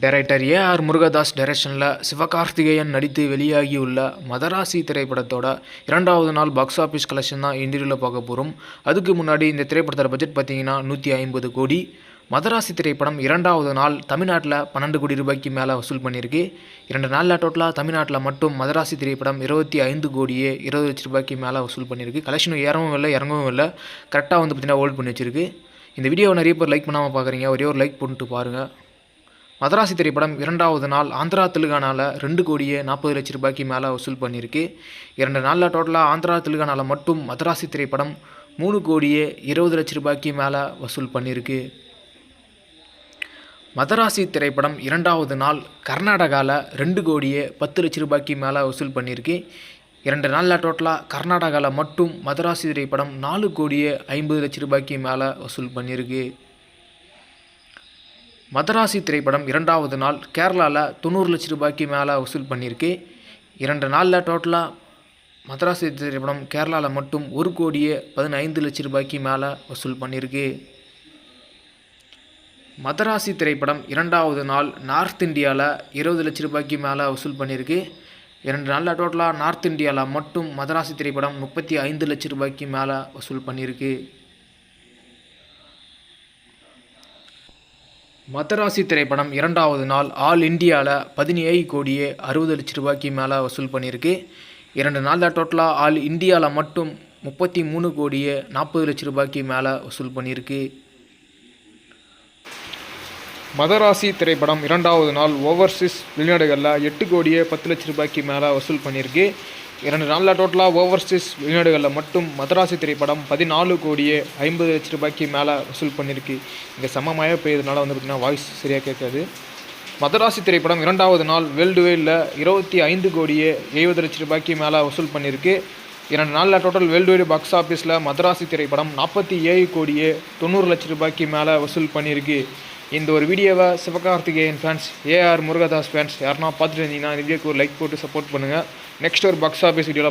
Director AR Murugadoss டைரக்ஷனில் சிவகார்த்திகேயன் நடித்து வெளியாகியுள்ள மதராசி திரைப்படத்தோட இரண்டாவது நாள் பாக்ஸ் ஆஃபீஸ் கலெக்ஷன் தான் இன்டர்வியூவில் பார்க்க போகிறோம். அதுக்கு முன்னாடி இந்த திரைப்படத்தோட பட்ஜெட் பார்த்தீங்கன்னா 150 கோடி. மதராசி திரைப்படம் இரண்டாவது நாள் தமிழ்நாட்டில் 12 கோடி ரூபாய்க்கு மேலே வசூல் பண்ணியிருக்கு. 2 நாளில் டோட்டலாக தமிழ்நாட்டில் மட்டும் மதராசி திரைப்படம் 25 கோடியே 20 லட்ச ரூபாய்க்கு மேலே வசூல் பண்ணியிருக்கு. கலெக்ஷன் ஏறவும் இல்லை இறங்கவும் இல்லை, கரெக்டாக பார்த்தீங்கன்னா ஹோல்ட் பண்ணி வச்சிருக்கு. இந்த வீடியோவை நிறைய பேர் லைக் பண்ணாமல் பார்க்குறீங்க, ஒரே ஒரு லைக் பண்ணிட்டு பாருங்கள். மதராசி திரைப்படம் இரண்டாவது நாள் ஆந்திரா தெலுங்கானாவில் 2 கோடியே 40 லட்ச ரூபாய்க்கு மேலே வசூல் பண்ணியிருக்கு. 2 நாளில் டோட்டலாக ஆந்திரா தெலுங்கானாவில் மட்டும் மதராசி திரைப்படம் 3 கோடியே 20 லட்ச ரூபாய்க்கு மேலே வசூல் பண்ணியிருக்கு. மதராசி திரைப்படம் இரண்டாவது நாள் கர்நாடகாவில் 2 கோடியே 10 லட்ச ரூபாய்க்கு மேலே வசூல் பண்ணியிருக்கு. 2 நாளில் டோட்டலாக கர்நாடகாவில் மட்டும் மதராசி திரைப்படம் 4 கோடியே 50 லட்ச ரூபாய்க்கு மேலே வசூல் பண்ணியிருக்கு. மதராசி திரைப்படம் இரண்டாவது நாள் கேரளாவில் 90 லட்ச ரூபாய்க்கு மேலே வசூல் பண்ணியிருக்கு. 2 நாளில் டோட்டலாக மதராசி திரைப்படம் கேரளாவில் மட்டும் 1 கோடியே 15 லட்ச ரூபாய்க்கு மேலே வசூல் பண்ணியிருக்கு. மதராசி திரைப்படம் இரண்டாவது நாள் நார்த் இந்தியாவில் 20 லட்ச ரூபாய்க்கு மேலே வசூல் பண்ணியிருக்கு. 2 நாளில் டோட்டலாக நார்த் இந்தியாவில் மட்டும் மதராசி திரைப்படம் 35 லட்ச ரூபாய்க்கு மேலே வசூல் பண்ணியிருக்கு. மதராசி திரைப்படம் இரண்டாவது நாள் ஆல் இந்தியாவில் 17 கோடியே 60 லட்ச ரூபாய்க்கு மேலே வசூல் பண்ணியிருக்கு. 2 நாளில் டோட்டலாக ஆல் இந்தியாவில் மட்டும் 33 கோடியே 40 லட்ச ரூபாய்க்கு மேலே வசூல் பண்ணியிருக்கு. மதராசி திரைப்படம் இரண்டாவது நாள் ஓவர்சீஸ் வெளிநாடுகளில் 8 கோடியே 10 லட்ச ரூபாய்க்கு மேலே வசூல் பண்ணியிருக்கு. 2 நாளில் டோட்டலாக ஓவர்சீஸ் வெளிநாடுகளில் மட்டும் மதராசி திரைப்படம் 14 கோடியே 50 லட்ச ரூபாய்க்கு மேலே வசூல் பண்ணியிருக்கு. இங்கே சமமாக பெய்யறதுனால பார்த்திங்கன்னா வாய்ஸ் சரியாக கேட்காது. மதராசி திரைப்படம் இரண்டாவது நாள் வேர்ல்டு வைடில் 25 கோடியே 70 லட்ச ரூபாய்க்கு மேலே வசூல் பண்ணியிருக்கு. 2 நாளில் டோட்டல் வேர்ல்டு வைடு பாக்ஸ் ஆஃபீஸில் மதராசி திரைப்படம் 47 கோடியே 90 லட்ச ரூபாய்க்கு மேலே வசூல் பண்ணியிருக்கு. இந்த ஒரு வீடியோவை Sivakarthikeyan fans, A R Murugadoss fans யாருன்னா பார்த்துட்டு இருந்தீங்கன்னா இந்த வீடியோக்கு ஒரு லைக் போட்டு சப்போர்ட் பண்ணுங்கள். நெக்ஸ்ட் ஒரு பாக்ஸ் ஆஃபீஸ் வீடியோவில்